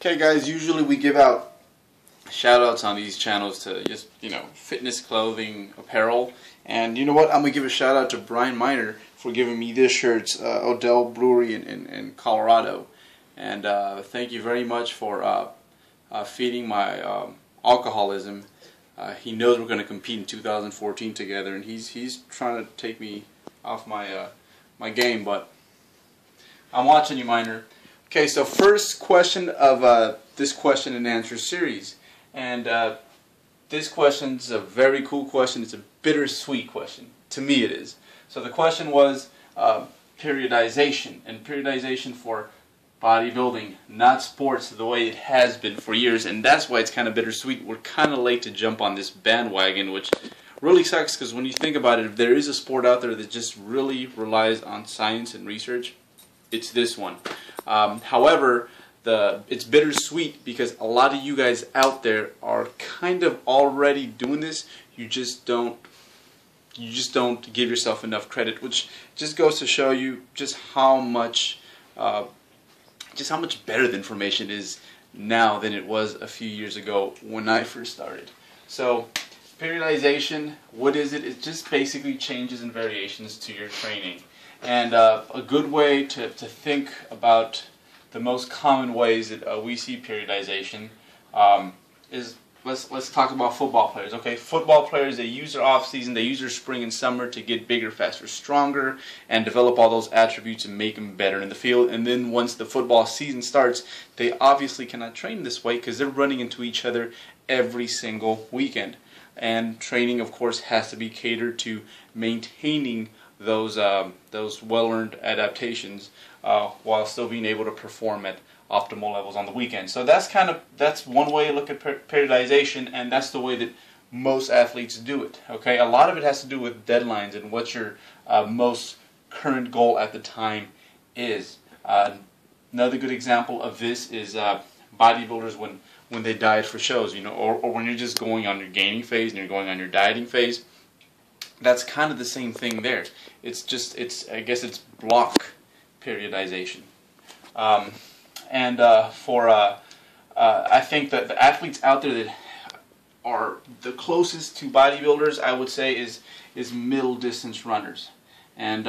Okay guys, usually we give out shout outs on these channels to just, fitness, clothing, apparel. And you know what? I'm going to give a shout out to Brian Miner for giving me this shirt, Odell Brewery in Colorado. And thank you very much for feeding my alcoholism. He knows we're going to compete in 2014 together, and he's trying to take me off my my game, but I'm watching you, Miner. Okay, so first question of this question and answer series, and this question is a very cool question. It's a bittersweet question. To me it is. So the question was periodization, and periodization for bodybuilding, not sports the way it has been for years, and that's why it's kind of bittersweet. We're kind of late to jump on this bandwagon, which really sucks, because when you think about it, if there is a sport out there that just really relies on science and research, it's this one. However, it's bittersweet because a lot of you guys out there are kind of already doing this. You just don't give yourself enough credit, which just goes to show you just how much better the information is now than it was a few years ago when I first started. So periodization, what is it? It just basically changes and variations to your training. And a good way to think about the most common ways that we see periodization is, let's talk about football players. Okay, football players, they use their off season, they use their spring and summer to get bigger, faster, stronger, and develop all those attributes and make them better in the field. And then once the football season starts, they obviously cannot train this way because they're running into each other every single weekend. And training, of course, has to be catered to maintaining those well-earned adaptations while still being able to perform at optimal levels on the weekend. So that's one way to look at periodization, and that's the way that most athletes do it. Okay, a lot of it has to do with deadlines and what your most current goal at the time is. Another good example of this is bodybuilders when they diet for shows, or when you're just going on your gaining phase and you're going on your dieting phase. That's kind of the same thing there. I guess it's block periodization. I think that the athletes out there that are the closest to bodybuilders, I would say, is middle distance runners. And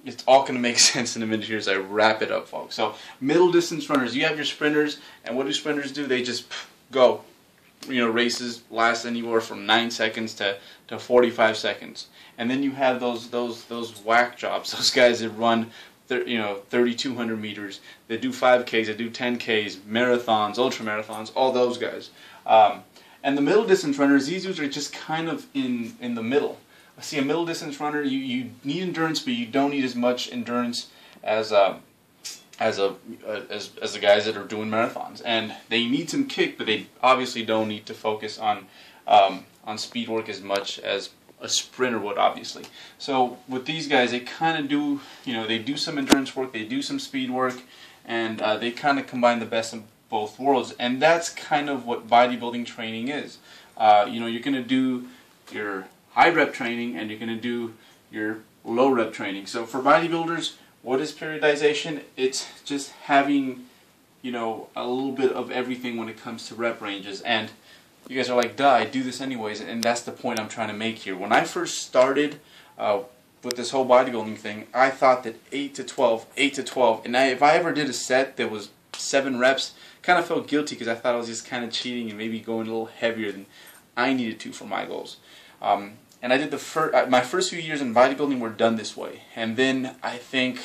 it's all going to make sense in a minute here as I wrap it up, folks. So middle distance runners, you have your sprinters, and what do sprinters do? They just go. Races last anywhere from 9 seconds to 45 seconds, and then you have those whack jobs, those guys that run 3,200 meters, they do 5Ks, they do 10Ks, marathons, ultra marathons, all those guys. And the middle distance runners, these dudes are just kind of in the middle. See, a middle distance runner, you need endurance, but you don't need as much endurance as the guys that are doing marathons, and they need some kick, but they obviously don't need to focus on speed work as much as a sprinter would, obviously. So with these guys, they kind of do, they do some endurance work, they do some speed work, and they kind of combine the best of both worlds. And that's kind of what bodybuilding training is. You're going to do your high rep training, and you're going to do your low rep training. So for bodybuilders, what is periodization? It's just having, a little bit of everything when it comes to rep ranges. And you guys are like, duh, I do this anyways, and that's the point I'm trying to make here. When I first started with this whole bodybuilding thing, I thought that 8 to 12, and if I ever did a set that was 7 reps, kind of felt guilty because I thought I was just kind of cheating and maybe going a little heavier than I needed to for my goals. And I did my first few years in bodybuilding were done this way, and then I think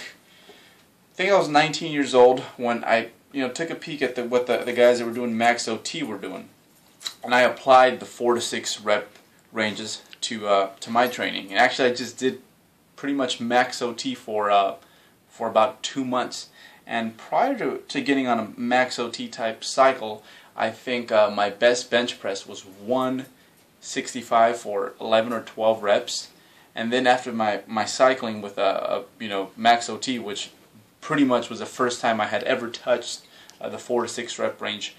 I was 19 years old when I took a peek at what the guys that were doing max OT were doing, and I applied the 4 to 6 rep ranges to my training. And actually, I just did pretty much max OT for about 2 months. And prior to getting on a max OT type cycle, I think my best bench press was 165 for 11 or 12 reps. And then after my cycling with max OT, which pretty much was the first time I had ever touched the 4 to 6 rep range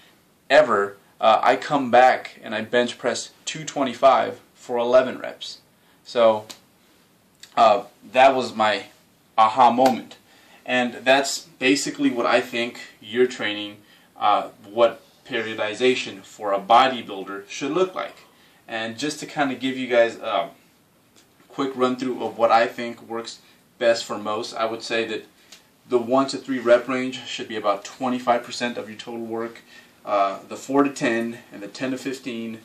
ever, I come back and I bench press 225 for 11 reps. So that was my aha moment. And that's basically what I think your training what periodization for a bodybuilder should look like. And just to kind of give you guys a quick run through of what I think works best for most, I would say that the 1 to 3 rep range should be about 25% of your total work. The 4 to 10 and the 10 to 15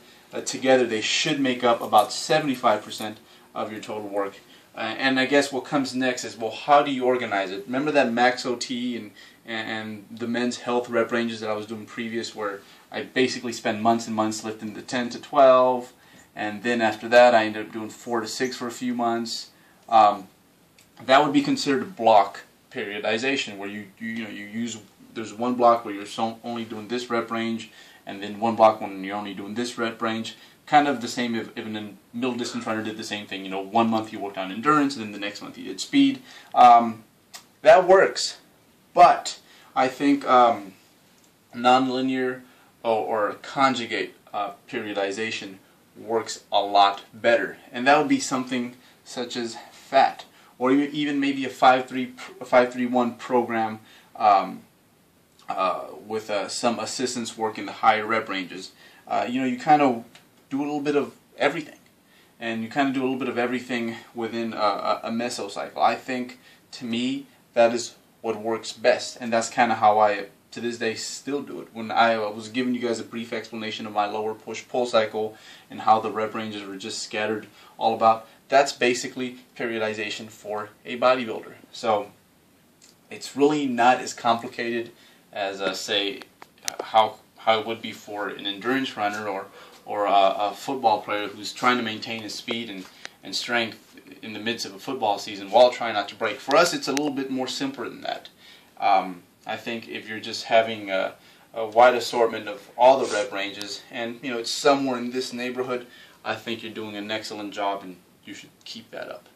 together, they should make up about 75% of your total work. And I guess what comes next is, well, how do you organize it? Remember that max OT and the men's health rep ranges that I was doing previous, where I basically spent months and months lifting the 10 to 12, and then after that I ended up doing 4 to 6 for a few months. That would be considered block periodization, where you use, there's one block where you're only doing this rep range, and then one block when you're only doing this rep range. Kind of the same if a middle distance runner did the same thing. You know, 1 month you worked on endurance, and then the next month you did speed. That works, but I think nonlinear or conjugate periodization works a lot better, and that would be something such as FAT, or even maybe a 5-3-1 program with some assistance work in the higher rep ranges. You kind of do a little bit of everything, and you kind of do a little bit of everything within a mesocycle. I think, to me, that is what works best, and that's kind of how I, to this day, still do it. When I was giving you guys a brief explanation of my lower push-pull cycle and how the rep ranges were just scattered all about, that's basically periodization for a bodybuilder. So it's really not as complicated as, say, how it would be for an endurance runner or a football player who's trying to maintain his speed and strength in the midst of a football season while trying not to break. For us, it's a little bit more simpler than that. I think if you're just having a wide assortment of all the rep ranges, and it's somewhere in this neighborhood, I think you're doing an excellent job, and you should keep that up.